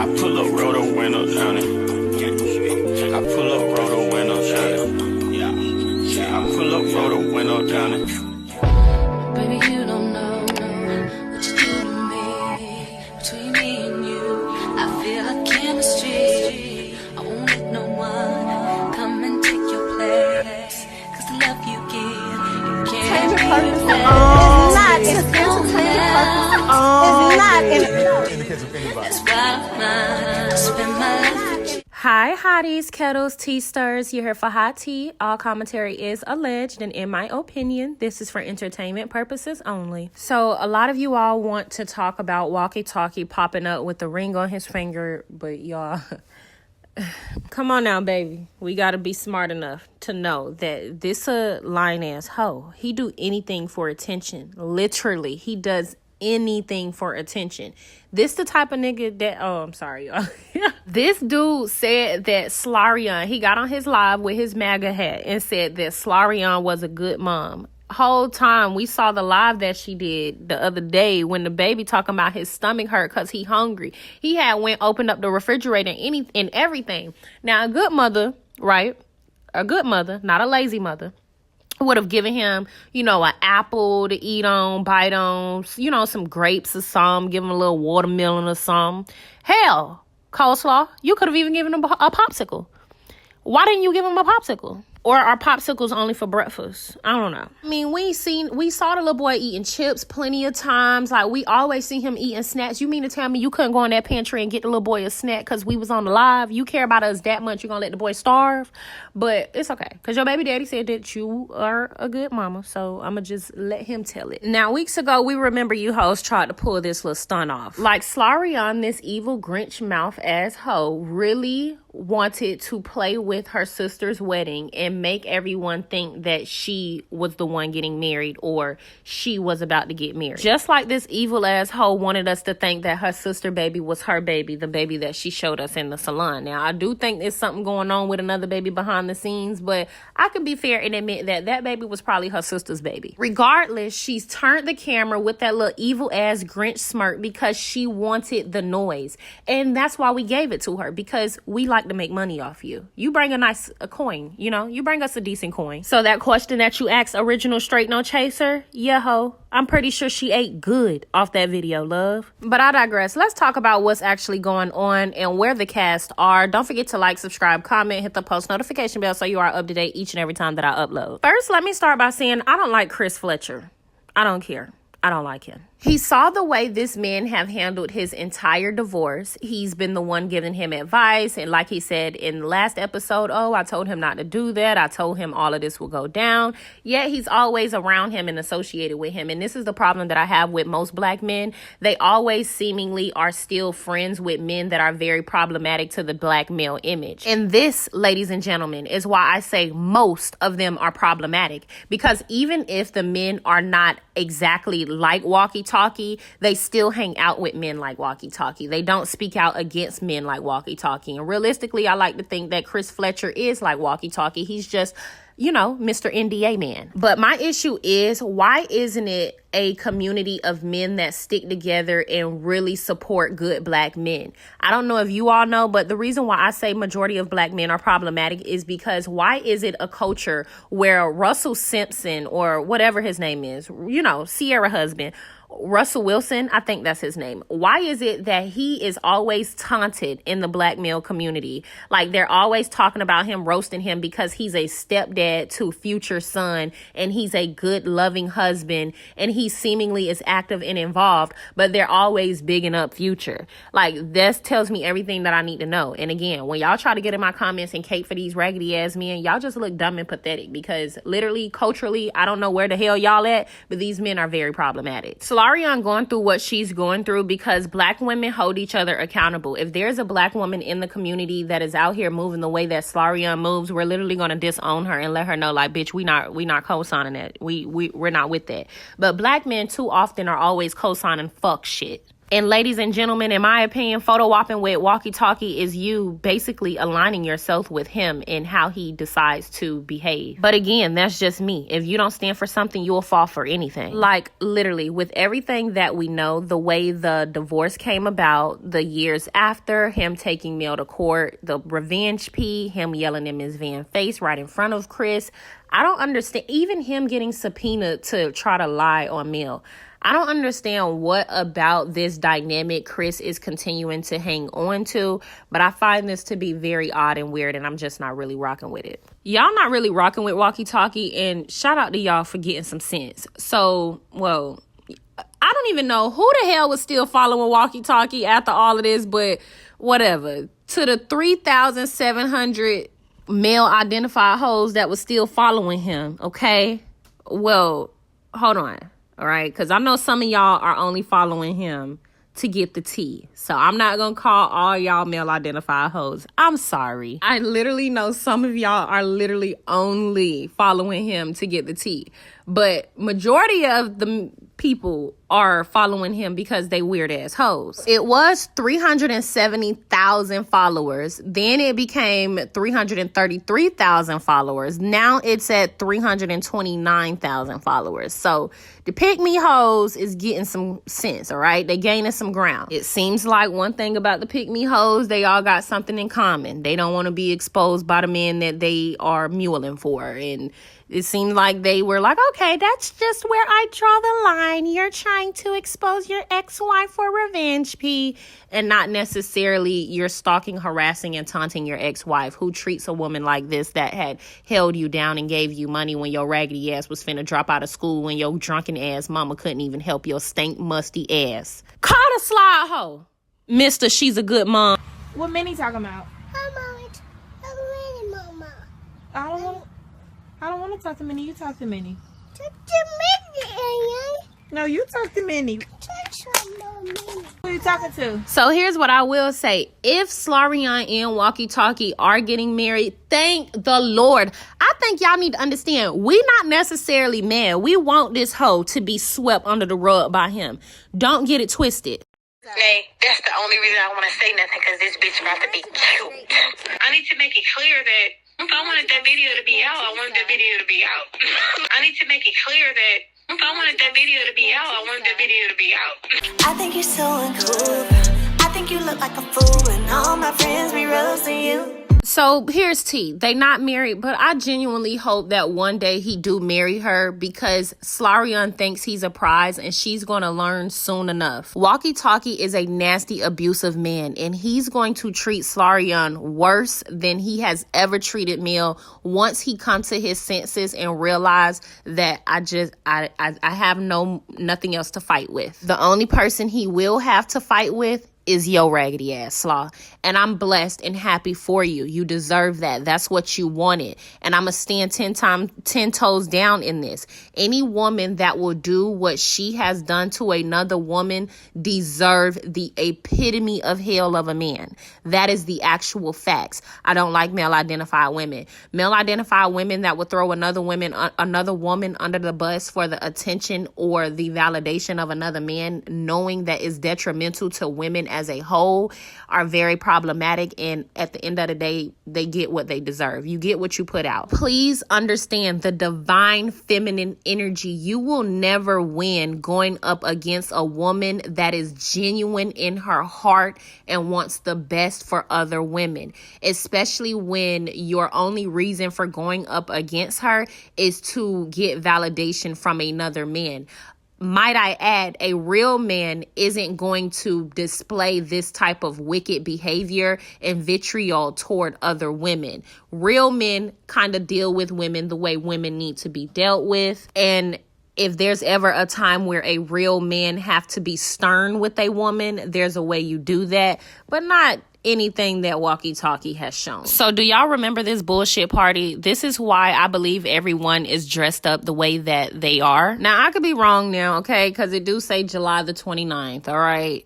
I pull up, roll the window down it. I pull up, roll the window down it. I pull up, roll the window down it. Baby, you don't know what you do to me. Between me and you, I feel like chemistry. I won't let no one come and take your place. Cause the love you give, you can't replace. It's not in the case of anybody. That's why I spend my life. Hi, hotties, kettles, tea stirs. You're here for hot tea. All commentary is alleged, and in my opinion, this is for entertainment purposes only. So a lot of you all want to talk about walkie-talkie popping up with the ring on his finger, but y'all, come on now, baby. We got to be smart enough to know that this a lying-ass hoe. He do anything for attention. Literally, he does anything for attention. This the type of nigga that, oh, I'm sorry, y'all. This dude said that Arionne, he got on his live with his MAGA hat and said that Arionne was a good mom. Whole time we saw the live that she did the other day when the baby talking about his stomach hurt because he hungry. He had opened up the refrigerator and everything. Now, a good mother, right? A good mother, not a lazy mother, would have given him, an apple to eat on, bite on, some grapes or something, give him a little watermelon or something. Hell, coleslaw, you could have even given him a popsicle. Why didn't you give him a popsicle? Or are popsicles only for breakfast? I don't know. I mean, we saw the little boy eating chips plenty of times. Like, we always see him eating snacks. You mean to tell me you couldn't go in that pantry and get the little boy a snack because we was on the live? You care about us that much, you're going to let the boy starve? But it's okay, because your baby daddy said that you are a good mama. So I'm going to just let him tell it. Now, weeks ago, we remember you hoes tried to pull this little stunt off. Like, Arionne, this evil Grinch mouth ass hoe, really wanted to play with her sister's wedding and make everyone think that she was the one getting married or she was about to get married. Just like this evil ass hoe wanted us to think that her sister baby was her baby, the baby that she showed us in the salon. Now, I do think there's something going on with another baby behind the scenes, but I can be fair and admit that that baby was probably her sister's baby. Regardless, she's turned the camera with that little evil ass Grinch smirk because she wanted the noise. And that's why we gave it to her, because we like to make money off you. You bring a coin, you bring us a decent coin. So that question that you asked, original straight no chaser, yeah ho, I'm pretty sure she ate good off that video, love. But I digress. Let's talk about what's actually going on and where the cast are. Don't forget to like, subscribe, comment, hit the post notification bell so you are up to date each and every time that I upload. First, let me start by saying I don't like Chris Fletcher. I don't care. I don't like him. He saw the way this man have handled his entire divorce. He's been the one giving him advice. And like he said in the last episode, oh, I told him not to do that. I told him all of this will go down. Yet he's always around him and associated with him. And this is the problem that I have with most black men. They always seemingly are still friends with men that are very problematic to the black male image. And this, ladies and gentlemen, is why I say most of them are problematic. Because even if the men are not exactly like walkie-talkie, they still hang out with men like walkie-talkie. They don't speak out against men like walkie-talkie. And realistically, I like to think that Chris Fletcher is like walkie-talkie. He's just, Mr. NDA man. But my issue is, why isn't it a community of men that stick together and really support good black men? I don't know if you all know, but the reason why I say majority of black men are problematic is because why is it a culture where Russell Simpson or whatever his name is, Sierra husband, Russell Wilson, I think that's his name. Why is it that he is always taunted in the black male community? Like, they're always talking about him, roasting him because he's a stepdad to future son and he's a good, loving husband and he seemingly is active and involved, but they're always bigging up Future. Like, this tells me everything that I need to know. And again, when y'all try to get in my comments and cape for these raggedy ass men, y'all just look dumb and pathetic because literally, culturally, I don't know where the hell y'all at, but these men are very problematic. So Arionne going through what she's going through because black women hold each other accountable. If there's a black woman in the community that is out here moving the way that Arionne moves, we're literally going to disown her and let her know, like, bitch, we not co-signing that. We're not with that. But black men too often are always co-signing fuck shit. And ladies and gentlemen, in my opinion, photo whopping with walkie-talkie is you basically aligning yourself with him in how he decides to behave. But again, that's just me. If you don't stand for something, you'll fall for anything. Like literally with everything that we know, the way the divorce came about, the years after, him taking Mel to court, the revenge pee, him yelling in Ms. Van's face right in front of Chris. I don't understand. Even him getting subpoenaed to try to lie on Mel. I don't understand what about this dynamic Chris is continuing to hang on to, but I find this to be very odd and weird, and I'm just not really rocking with it. Y'all not really rocking with walkie-talkie, and shout out to y'all for getting some sense. So, well, I don't even know who the hell was still following walkie-talkie after all of this, but whatever. To the 3,700 male identified hoes that was still following him, okay? Well, hold on. All right, because I know some of y'all are only following him to get the tea. So I'm not going to call all y'all male identified hoes. I'm sorry. I literally know some of y'all are literally only following him to get the tea. But majority of the people are following him because they weird ass hoes. It was 370,000 followers. Then it became 333,000 followers. Now it's at 329,000 followers. So the pick me hoes is getting some sense, all right? They gaining some ground. It seems like one thing about the pick me hoes, they all got something in common. They don't want to be exposed by the men that they are muling for. And it seemed like they were like, okay, that's just where I draw the line. You're trying to expose your ex-wife for revenge, P, and not necessarily you're stalking, harassing, and taunting your ex-wife who treats a woman like this that had held you down and gave you money when your raggedy ass was finna drop out of school, when your drunken ass mama couldn't even help your stink, musty ass. Call the slide hoe. Mister, she's a good mom. What Minnie talking about? I don't want to talk to Minnie. You talk to Minnie. Talk to Minnie, Arionne. No, you talk to Minnie. Who are you talking to? So here's what I will say. If Slarion and Walkie Talkie are getting married, thank the Lord. I think y'all need to understand, we not necessarily mad. We want this hoe to be swept under the rug by him. Don't get it twisted. Nay, that's the only reason I want to say nothing, because this bitch about to be cute. I need to make it clear that if I wanted that video to be out, I wanted that video to be out. I need to make it clear that if I wanted that video to be out, I wanted that video to be out. I think you're so uncool. I think you look like a fool and all my friends be roasting you. So here's T. They not married, but I genuinely hope that one day he do marry her, because Slarion thinks he's a prize and she's going to learn soon enough. Walkie Talkie is a nasty, abusive man, and he's going to treat Slarion worse than he has ever treated Mel once he comes to his senses and realize that I have nothing else to fight with. The only person he will have to fight with is your raggedy ass, Slaw. And I'm blessed and happy for you. You deserve that. That's what you wanted. And I'm going to stand 10 toes down in this. Any woman that will do what she has done to another woman deserve the epitome of hell of a man. That is the actual facts. I don't like male-identified women. Male-identified women that will throw another woman under the bus for the attention or the validation of another man, knowing that is detrimental to women as a whole, are very problematic. And at the end of the day, they get what they deserve. You get what you put out. Please understand the divine feminine energy. You will never win going up against a woman that is genuine in her heart and wants the best for other women, especially when your only reason for going up against her is to get validation from another man. Might I add, a real man isn't going to display this type of wicked behavior and vitriol toward other women. Real men kind of deal with women the way women need to be dealt with. And if there's ever a time where a real man have to be stern with a woman, there's a way you do that, but not anything that Walkie Talkie has shown. So do y'all remember this bullshit party? This is why I believe everyone is dressed up the way that they are. Now, I could be wrong now, okay? Because it do say July the 29th, all right?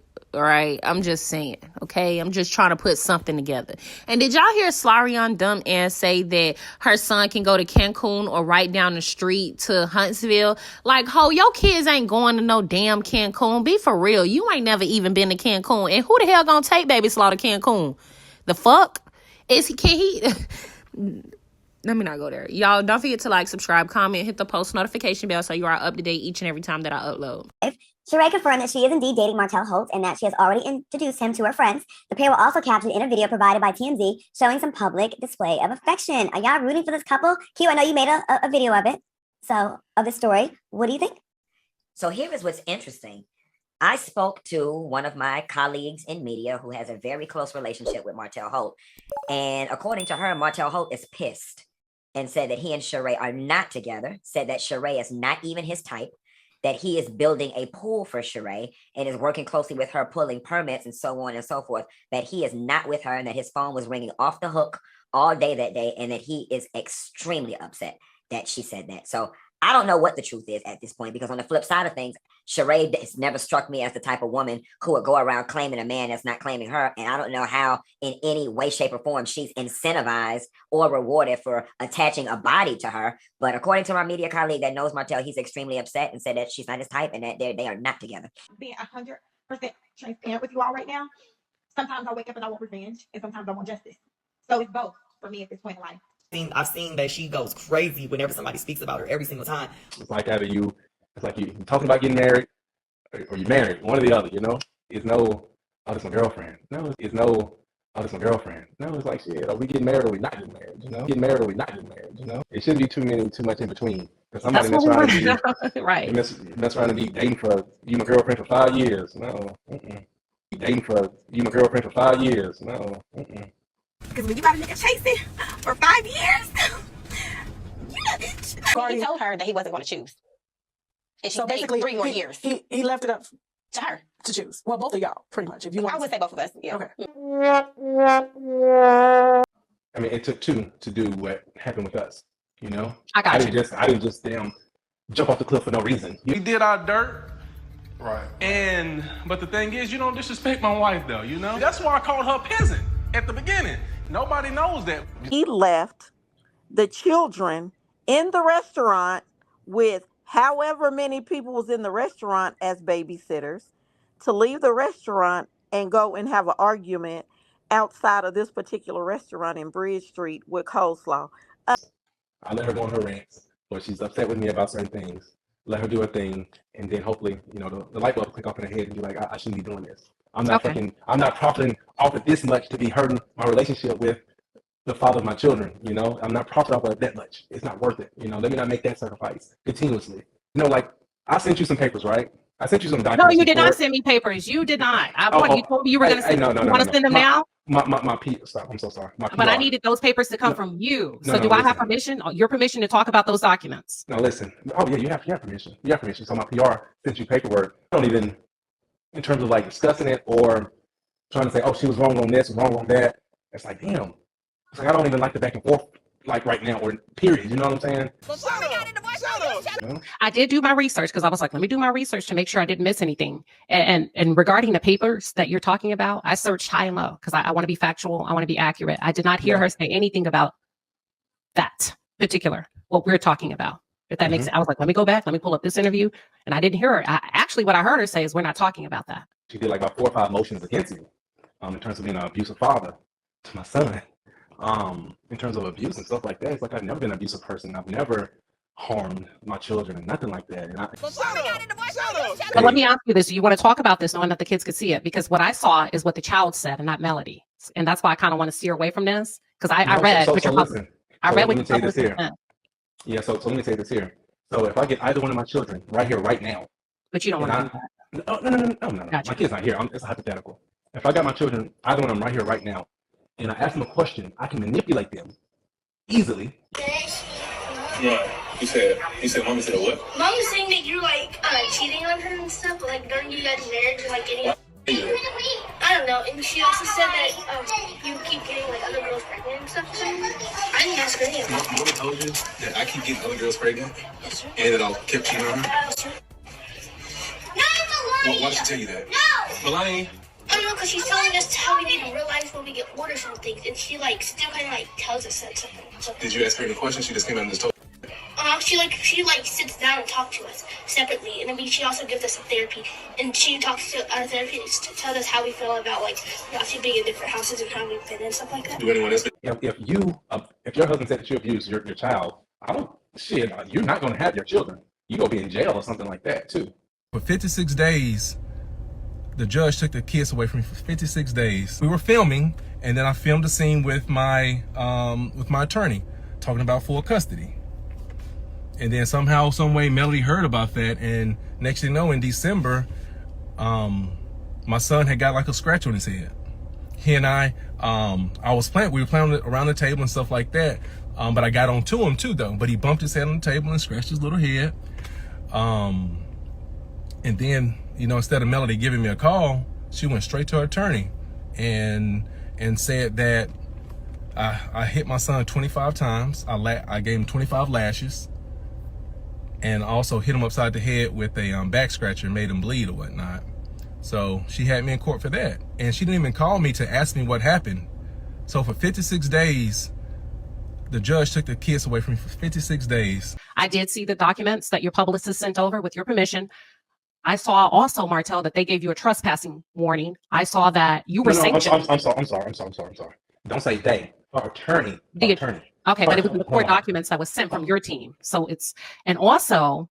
I'm just saying, okay? I'm just trying to put something together. And did y'all hear Arionne dumb ass say that her son can go to Cancun or right down the street to Huntsville? Like, ho, your kids ain't going to no damn Cancun. Be for real. You ain't never even been to Cancun. And who the hell gonna take Baby Slaw to Cancun? The fuck? Can he... Let me not go there. Y'all, don't forget to like, subscribe, comment, hit the post notification bell so you are up to date each and every time that I upload. Sheree confirmed that she is indeed dating Martel Holt and that she has already introduced him to her friends. The pair were also captured in a video provided by TMZ showing some public display of affection. Are y'all rooting for this couple? Q, I know you made a video of it. So, of the story. What do you think? So here is what's interesting. I spoke to one of my colleagues in media who has a very close relationship with Martel Holt. And according to her, Martel Holt is pissed and said that he and Sheree are not together, said that Sheree is not even his type, that he is building a pool for Sheree and is working closely with her, pulling permits and so on and so forth, that he is not with her and that his phone was ringing off the hook all day that day and that he is extremely upset that she said that. So I don't know what the truth is at this point, because on the flip side of things, Sheree has never struck me as the type of woman who would go around claiming a man that's not claiming her. And I don't know how in any way, shape, or form she's incentivized or rewarded for attaching a body to her. But according to my media colleague that knows Martel, he's extremely upset and said that she's not his type and that they are not together. Being 100% transparent with you all right now, sometimes I wake up and I want revenge, and sometimes I want justice. So it's both for me at this point in life. I've seen that she goes crazy whenever somebody speaks about her every single time. It's like either you talking about getting married or you married, one or the other, you know? It's no, oh, this my girlfriend. No, it's no, oh, this my girlfriend. No, it's like, shit, are we getting married or we not getting married, you know? Getting married or we not getting married, you know? It shouldn't be too much in between. Because somebody mess around and be, right. mess around and be dating for you my girlfriend for 5 years. No. Dating for you my girlfriend for 5 years. No. Because when you got a nigga chasing for 5 years, yeah, bitch. He told her that he wasn't going to choose. And she So stayed basically, 3 more years. He left it up To her. to choose. Well, both of y'all, pretty much. If you want, I would say both of us. Yeah. Okay. I mean, it took two to do what happened with us. You know, I didn't just damn jump off the cliff for no reason. We did our dirt. Right. But the thing is, you don't disrespect my wife, though, you know? That's why I called her peasant at the beginning. Nobody knows that. He left the children in the restaurant with however many people was in the restaurant as babysitters to leave the restaurant and go and have an argument outside of this particular restaurant in Bridge Street with coleslaw. I let her go on her rants, or she's upset with me about certain things. Let her do her thing, and then hopefully, you know, the light bulb will click off in her head and be like, I shouldn't be doing this. I'm not profiting off of this much to be hurting my relationship with the father of my children, you know? I'm not profiting off of that much. It's not worth it, you know? Let me not make that sacrifice continuously. You know, like, I sent you some papers, right? I sent you some documents. No, you did not send me papers. You did not. You told me you were going to send them. You want to send them now? Stop. I'm so sorry. But I needed those papers to come from you. So do I have permission, your permission to talk about those documents? No, listen. Oh, yeah, you have permission. You have permission. So my PR sent you paperwork. I don't even, in terms of like discussing it or trying to say, oh, she was wrong on this, wrong on that. It's like, damn. It's like, I don't even like the back and forth, like right now, or period. You know what I'm saying? I did do my research because I was like, let me do my research to make sure I didn't miss anything. And regarding the papers that you're talking about, I searched high and low because I want to be factual. I want to be accurate. I did not hear her say anything about that particular, what we're talking about. If that makes sense. I was like, let me go back. Let me pull up this interview. And I didn't hear her. Actually, what I heard her say is we're not talking about that. She did like about 4 or 5 motions against me in terms of being an abusive father to my son. In terms of abuse and stuff like that, it's like I've never been an abusive person. I've never harmed my children and nothing like that. But let me ask you this. Do you want to talk about this knowing that the kids could see it? Because what I saw is what the child said and not Melody. And that's why I kind of want to steer away from this. Because I read what you said. Yeah, so let me say this here. So if I get either one of my children right here, right now. But you don't want to do that. No. Gotcha. My kid's not here. It's a hypothetical. If I got my children, either one of them right here, right now, and I ask them a question, I can manipulate them easily. Right. He said, Mama said what? Mom was saying that you're like cheating on her and stuff, but like during you guys' marriage or like any. I don't know. And she also said that you keep getting like other girls pregnant and stuff. So I didn't ask her any of that. Mama told you that I keep getting other girls pregnant? Yes, sir. And that I'll keep cheating on her? Yes, sir. No, Melanie! Why did she tell you that? No! Melanie? I don't know, because she's telling us how we need to realize when we get orders on things, and she like still kind of like tells us that something. Did you ask her any questions? She just came out and just told. She sits down and talks to us separately, and then she also gives us a therapy, and she talks to our therapist to tell us how we feel about like actually being in different houses and how we've been and stuff like that. Do anyone else? If your husband said that you abused your child, you're not going to have your children. You gonna be in jail or something like that too. For 56 days, the judge took the kids away from me for 56 days. We were filming, and then I filmed a scene with my attorney talking about full custody. And then somehow, some way, Melody heard about that, and next thing you know, in December, my son had got like a scratch on his head. He and we were playing around the table and stuff like that, but I got onto him too, though. But he bumped his head on the table and scratched his little head. And then, instead of Melody giving me a call, she went straight to her attorney and said that I hit my son 25 times. I gave him 25 lashes. And also hit him upside the head with a back scratcher and made him bleed or whatnot. So she had me in court for that. And she didn't even call me to ask me what happened. So for 56 days, the judge took the kids away from me for 56 days. I did see the documents that your publicist sent over with your permission. I saw also, Martell, that they gave you a trespassing warning. I saw that you were sanctioned. I'm sorry. Don't say they. Our attorney. Okay, but it was in the court documents that was sent from your team. So and also,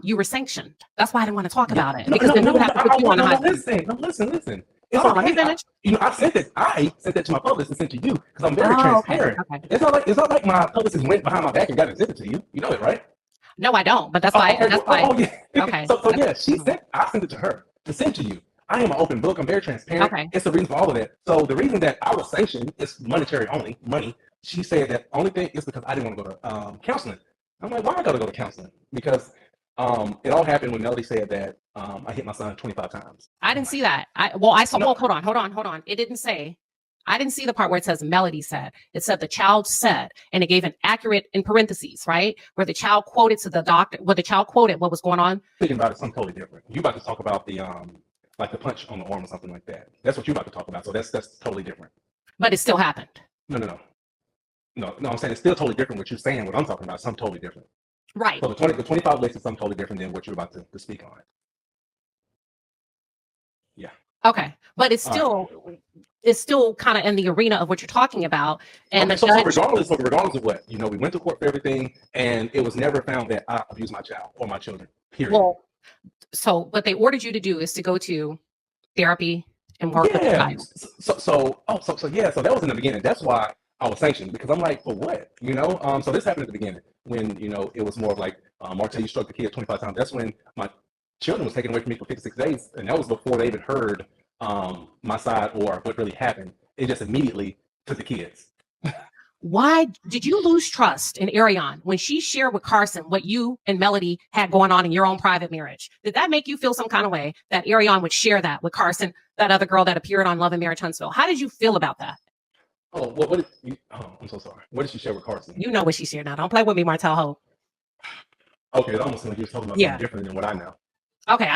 you were sanctioned. That's why I didn't want to talk about it, because then we would have to put you on the hot seat. Listen. It's all right. I sent it to my publicist and sent it to you because I'm very transparent. Okay. It's not like my publicist went behind my back and got it sent it to you. You know it, right? No, I don't. But that's why. Yeah. Okay. So yeah, I sent it to her to send to you. I am an open book. I'm very transparent. Okay. It's the reason for all of that. So the reason that I was sanctioned is monetary only, money. She said that only thing is because I didn't want to go to counseling. I'm like, why I gotta go to counseling? Because it all happened when Melody said that I hit my son 25 times. I didn't see that. I saw. No. Hold on. It didn't say. I didn't see the part where it says Melody said. It said the child said, and it gave an accurate in parentheses, right? Where the child quoted to the doctor, where the child quoted what was going on. Thinking about it, something totally different. You about to talk about the like the punch on the arm or something like that. That's what you about to talk about. So that's totally different. But it still happened. No, I'm saying it's still totally different. What you're saying, what I'm talking about, something totally different. Right. So the 25 list is something totally different than what you're about to speak on. Yeah. Okay, but it's still kind of in the arena of what you're talking about. And so regardless of what, we went to court for everything, and it was never found that I abused my child or my children. Period. Well, so what they ordered you to do is to go to therapy and work with the child. So that was in the beginning. That's why I was sanctioned, because I'm like, for what? So this happened at the beginning when, it was more of like, Martell, you struck the kids 25 times. That's when my children was taken away from me for 56 days. And that was before they even heard my side or what really happened. It just immediately took the kids. Why did you lose trust in Arionne when she shared with Carson what you and Melody had going on in your own private marriage? Did that make you feel some kind of way that Arionne would share that with Carson, that other girl that appeared on Love and Marriage Huntsville? How did you feel about that? Oh, I'm so sorry. What did she share with Carson? You know what she shared now. Don't play with me, Martel Holt. Okay, it almost like you were talking about something different than what I know. Okay,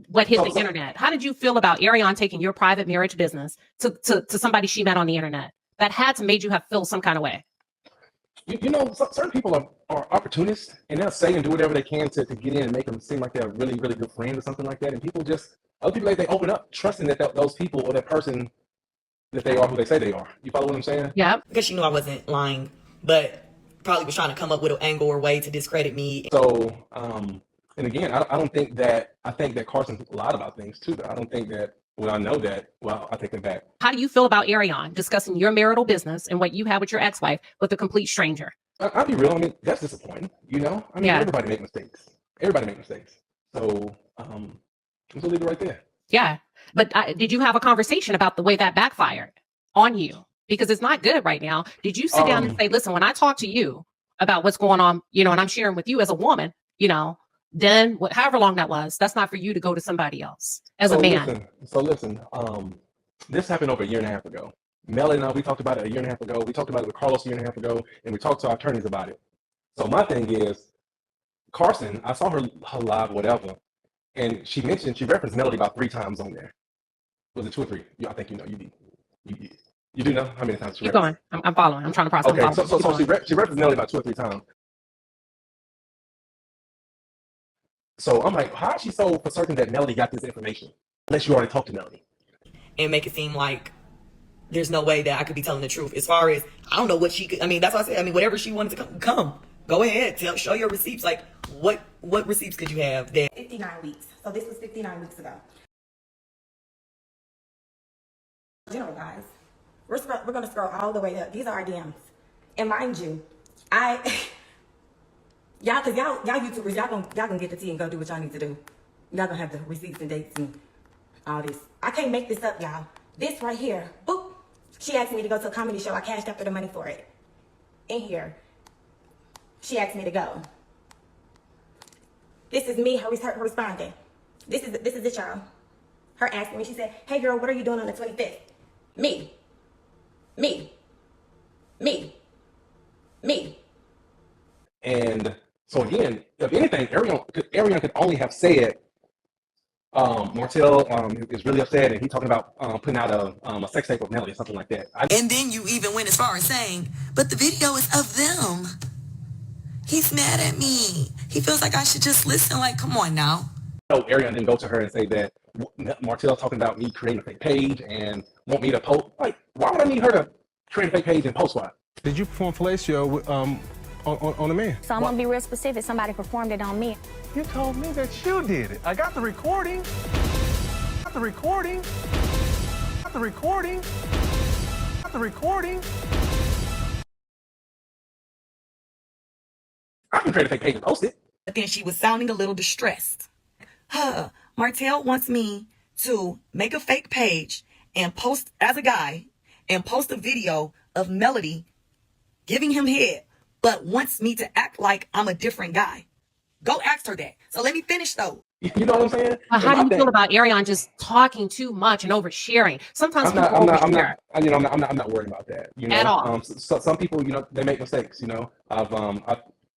what hit the internet? How did you feel about Arionne taking your private marriage business to somebody she met on the internet? That had to made you have feel some kind of way. Certain people are opportunists, and they'll say and do whatever they can to get in and make them seem like they're a really, really good friend or something like that. And other people, they open up, trusting that those people or that person, that they are who they say they are. You follow what I'm saying? Yeah. Because she knew I wasn't lying, but probably was trying to come up with an angle or way to discredit me. So, and again, I don't think that, I think that Carson lied about things too. I don't think that, I know that, I take it back. How do you feel about Arionne discussing your marital business and what you had with your ex-wife with a complete stranger? I'll be real. That's disappointing, Everybody makes mistakes. So, I'm just leave it right there. Yeah. But did you have a conversation about the way that backfired on you? Because it's not good right now. Did you sit down and say, listen, when I talk to you about what's going on, and I'm sharing with you as a woman, then however long that was, that's not for you to go to somebody else as a man. Listen, this happened over a year and a half ago. Melanie and I, we talked about it a year and a half ago. We talked about it with Carlos a year and a half ago, and we talked to our attorneys about it. So my thing is, Carson, I saw her live, whatever, and she referenced Melody about 3 times on there. Was it 2 or 3? I think you know. You do know how many times she Keep referenced? going. I'm following. I'm trying to process. I'm Okay, following. so Keep so going. she referenced Melody about 2 or 3 times. So I'm like, how is she so for certain that Melody got this information? Unless you already talked to Melody. And make it seem like there's no way that I could be telling the truth. As far as, I don't know what she could, I mean, that's why I said, I mean, whatever she wanted to come. Go ahead, show your receipts. Like, what receipts could you have that? 59 weeks. So this was 59 weeks ago. General, guys, we're going to scroll all the way up. These are our DMs. And mind you, y'all YouTubers, y'all gonna get the tea and go do what y'all need to do. Y'all gonna have the receipts and dates and all this. I can't make this up, y'all. This right here, boop. She asked me to go to a comedy show. I cashed after the money for it. In here, she asked me to go. This is me, her responding. This is it, y'all. Her asking me, she said, hey girl, what are you doing on the 25th? Me. And so again, if anything, Arionne could only have said, Martell is really upset, and he's talking about putting out a sex tape with Melody or something like that. And then you even went as far as saying, but the video is of them. He's mad at me. He feels like I should just listen. Like, come on now. No, Arionne didn't go to her and say that Martell's talking about me creating a fake page and want me to post. Like, why would I need her to create a fake page and post what? Did you perform fellatio on a man? So I'm gonna be real specific. Somebody performed it on me. You told me that you did it. I got the recording. Got the recording. Got the recording. Got the recording. I can create a fake page and post it. But then she was sounding a little distressed. Martell wants me to make a fake page and post as a guy and post a video of Melody giving him head, but wants me to act like I'm a different guy. Go ask her that. So let me finish though. You know what I'm saying? How do you feel about Arionne just talking too much and oversharing? Sometimes I'm not worried about that. You know, at all. Some people, you know, they make mistakes. You know,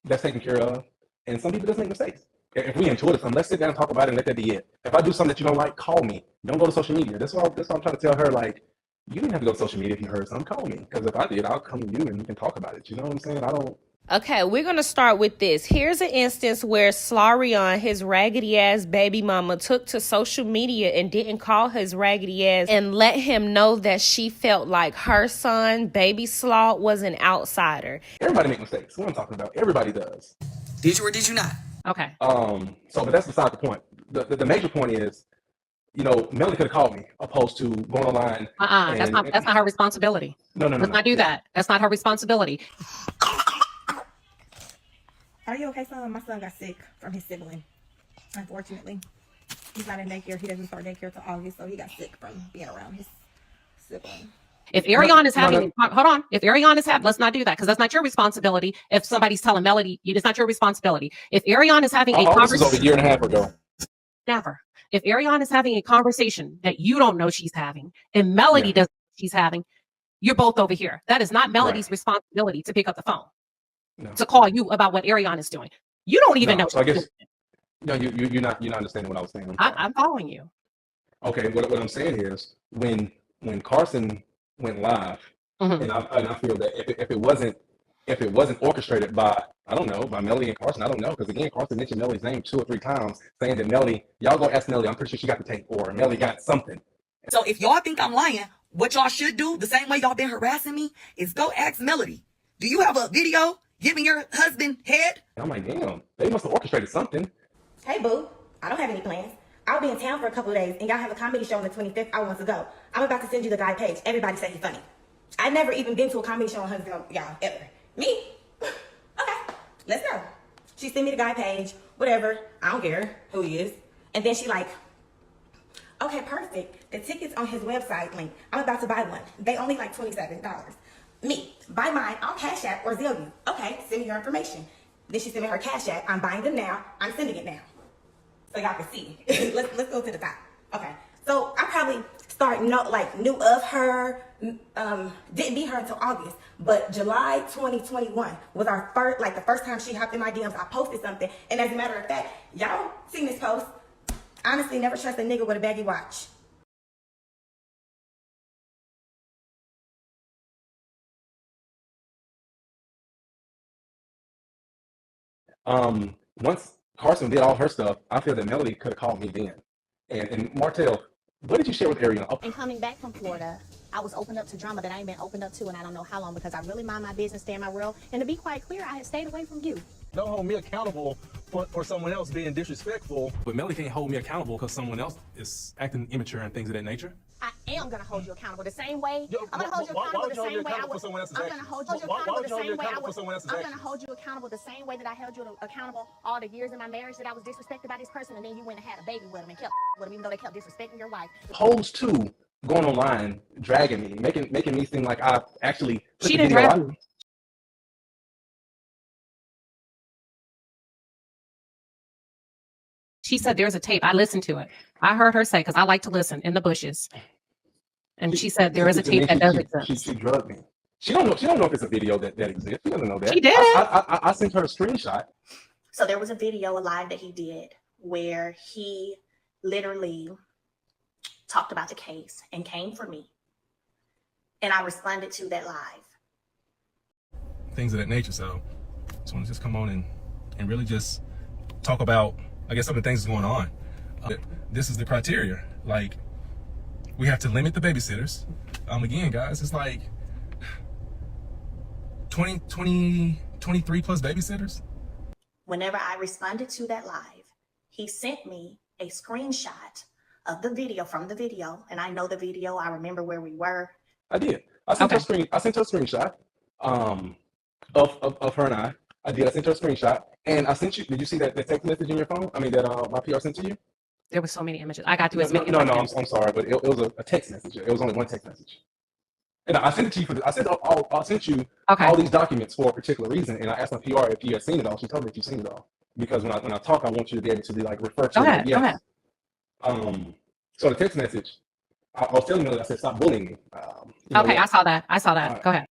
that's taken care of, and some people just make mistakes. If we enjoy this, let's sit down and talk about it and let that be it. If I do something that you don't like, call me. Don't go to social media. That's what I'm trying to tell her. Like, you didn't have to go to social media if you heard something. Call me, because if I did, I'll come to you and we can talk about it. You know what I'm saying? I don't. Okay, we're going to start with this. Here's an instance where Arionne, his raggedy ass baby mama, took to social media and didn't call his raggedy ass and let him know that she felt like her son, baby Slaw, was an outsider. Everybody make mistakes. What I'm talking about. Everybody does. Did you or did you not? Okay. But that's beside the point. The major point is, you know, Melody could have called me opposed to going online. That's not her responsibility. No. Let's not do that. That's not her responsibility. Are you okay, son? My son got sick from his sibling. Unfortunately, he's not in daycare. He doesn't start daycare till August, so he got sick from being around his sibling. If Arionne is having, hold on. If Arionne is having, let's not do that because that's not your responsibility. If somebody's telling Melody, it's not your responsibility. If Arionne is having a conversation, this was over a year and a half ago. Never. If Arionne is having a conversation that you don't know she's having, and Melody doesn't know she's having, you're both over here. That is not Melody's responsibility to pick up the phone to call you about what Arionne is doing. You don't even know. So I guess you're not understanding what I was saying. I'm following you. Okay, what I'm saying is when Carson went live, and I feel that if it wasn't orchestrated by by Melody and Carson, I don't know, because again Carson mentioned Melody's name 2 or 3 times, saying that Melody, y'all go ask Melody, I'm pretty sure she got the tape, or Melody got something. So if y'all think I'm lying, what y'all should do, the same way y'all been harassing me, is go ask Melody. Do you have a video giving your husband head? And I'm like, damn, they must have orchestrated something. Hey, boo. I don't have any plans. I'll be in town for a couple of days, and y'all have a comedy show on the 25th. I want to go. I'm about to send you the guy page. Everybody say he's funny. I've never even been to a comedy show on Huntsville, y'all, ever. Me? Okay, let's go. She sent me the guy page, whatever. I don't care who he is. And then she like, okay, perfect. The tickets on his website link. I'm about to buy one. They only like $27. Me, buy mine, I'll Cash App or Zelle you. Okay, send me your information. Then she sent me her Cash App. I'm buying them now. I'm sending it now. So y'all can see. let's go to the top. Okay, so I probably knew of her, didn't meet her until August, but July 2021 was our the first time she hopped in my DMs. I posted something, and as a matter of fact, y'all seen this post. Honestly, never trust a nigga with a baggy watch. Once Carson did all her stuff, I feel that Melody could have called me then. And Martell, what did you share with Arionne? And coming back from Florida, I was opened up to drama that I ain't been opened up to, and I don't know how long, because I really mind my business, stay in my world. And to be quite clear, I had stayed away from you. Don't hold me accountable for someone else being disrespectful. But Melody can't hold me accountable because someone else is acting immature and things of that nature. I am going to hold you accountable the same way. I'm going to hold you Why accountable would the you hold me same way I accountable would. for someone else's I'm going to actions? hold you Why accountable would the you hold me same way I accountable would. for someone else's I'm going to actions? hold you accountable the same way that I held you accountable all the years in my marriage that I was disrespected by this person, and then you went and had a baby with him and kept with him, even though they kept disrespecting your wife. Opposed to going online, dragging me, making me seem like I actually put She the didn't video drag out. you. She said there's a tape. I listened to it. I heard her say, because I like to listen in the bushes. And she said there is a tape that does exist. She drugged me. She don't know if it's a video that exists. She doesn't know that. She did. I sent her a screenshot. So there was a video, a live that he did, where he literally talked about the case and came for me. And I responded to that live. Things of that nature. So I just want to just come on and really just talk about, I guess, some of the things that's going on. This is the criteria. Like, we have to limit the babysitters. Again, guys, it's like 23 plus babysitters. Whenever I responded to that live, he sent me a screenshot of the video, from the video, and I know the video. I remember where we were. I did. I sent her a screenshot of her and I. I sent her a screenshot, and I sent you. Did you see that text message in your phone? I mean, that my PR sent to you. There were so many images. I got through as many. No, I'm sorry, but it was a text message. It was only one text message. And I sent it to you I sent you all these documents for a particular reason. And I asked my PR if you had seen it all. She told me if you've seen it all. Because when I talk, I want you to be able to like refer to it. Go ahead. So the text message, I was telling you, I said, stop bullying me. Okay, I saw that. Go ahead.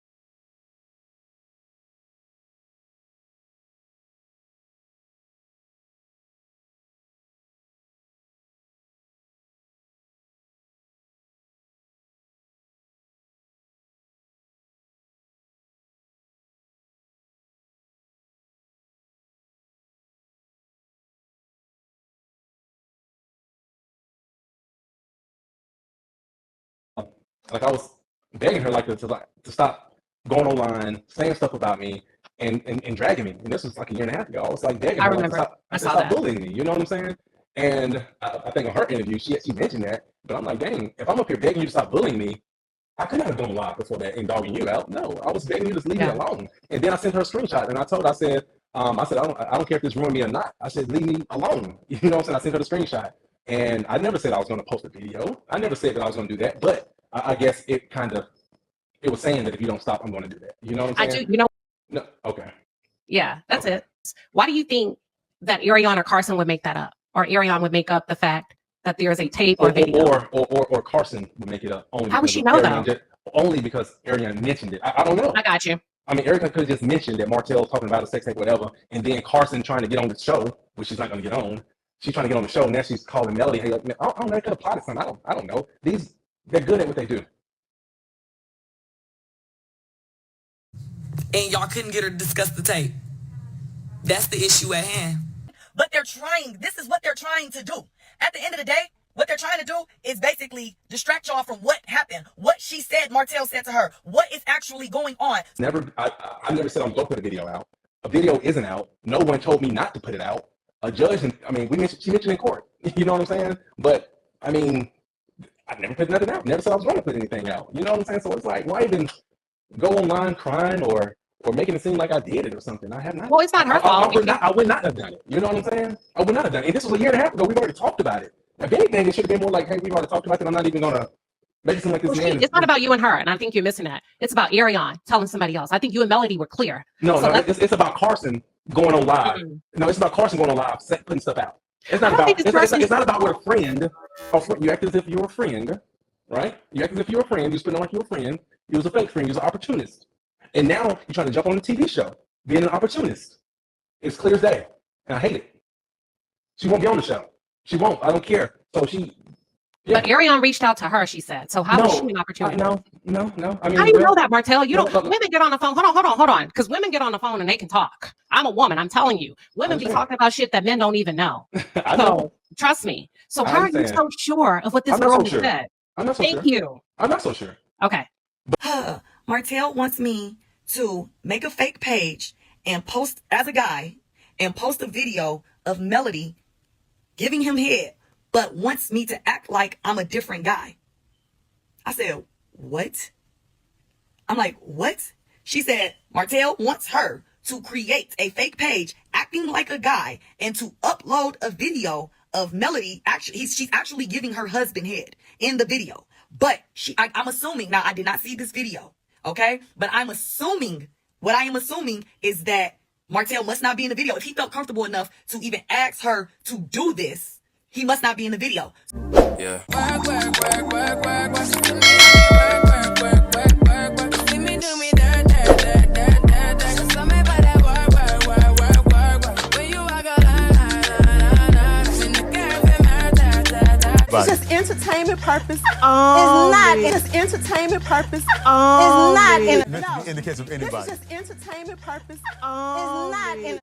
Like I was begging her like to stop going online, saying stuff about me, and dragging me. And this was like a year and a half ago. I was like begging her like, to stop bullying me. You know what I'm saying? And I think on her interview, she mentioned that. But I'm like, dang, if I'm up here begging you to stop bullying me, I could not have gone live before that and dogging you out. No, I was begging you to leave me alone. And then I sent her a screenshot, and I said, I don't care if this ruined me or not. I said, leave me alone. You know what I'm saying? I sent her the screenshot, and I never said I was going to post a video. I never said that I was going to do that, but I guess it was saying that if you don't stop, I'm going to do that. You know what I'm saying? I do. You know. No. Okay. Yeah, that's it. Why do you think that Arionne or Carson would make that up, or Arionne would make up the fact that there is a tape or video, or Carson would make it up? Only how would she know though? Only because Arionne mentioned it. I don't know. I got you. I mean, Erica could have just mentioned that Martell was talking about a sex tape, whatever, and then Carson trying to get on the show, which she's not going to get on. She's trying to get on the show, and now she's calling Melody. Hey, like, I don't know. They could apply to something. I don't know. They're good at what they do. And y'all couldn't get her to discuss the tape. That's the issue at hand. But this is what they're trying to do. At the end of the day, what they're trying to do is basically distract y'all from what happened, what she said, Martell said to her, what is actually going on. I never said I'm going to put a video out. A video isn't out. No one told me not to put it out. A judge, she mentioned in court. You know what I'm saying? But, I mean, I never put nothing out. Never said I was going to put anything out. You know what I'm saying? So it's like, why even go online crying or making it seem like I did it or something? I have not. Well, it's not her fault. I would not have done it. You know what I'm saying? I would not have done it. And this was a year and a half ago. We've already talked about it. If anything, it should have been more like, hey, we've already talked about it. I'm not even going to make it seem like this man. It's not about you and her, and I think you're missing that. It's about Arionne telling somebody else. I think you and Melody were clear. No, it's about Carson going on live. Mm-hmm. No, it's about Carson going on live, putting stuff out. It's not about. It's not about what a friend. You act as if you're a friend, right? You act as if you're a friend. You spend on like you're a friend. You was a fake friend. You was an opportunist, and now you're trying to jump on a TV show, being an opportunist. It's clear as day, and I hate it. She won't be on the show. She won't. I don't care. So she. Yeah. But Arionne reached out to her. She said. So how was she an opportunity? No, No. I mean, How do you well, know that, Martell? You well, don't. Women get on the phone. Hold on. Because women get on the phone and they can talk. I'm a woman. I'm telling you, women be talking about shit that men don't even know. I know. So trust me. So I how are you understand. so sure of what this I'm not girl so has sure. said? I'm not so Thank sure. you. I'm not so sure. Okay. Martell wants me to make a fake page and post as a guy and post a video of Melody giving him head, but wants me to act like I'm a different guy. I said, what? I'm like, what? She said, Martell wants her to create a fake page acting like a guy and to upload a video of Melody. Actually, she's actually giving her husband head in the video. But I'm assuming, now I did not see this video, okay? But what I am assuming is that Martell must not be in the video. If he felt comfortable enough to even ask her to do this, he must not be in the video. Yeah. It's just entertainment purpose. It's not. It's just entertainment purpose. It's not. In the case of anybody. This is just entertainment purpose. It's not.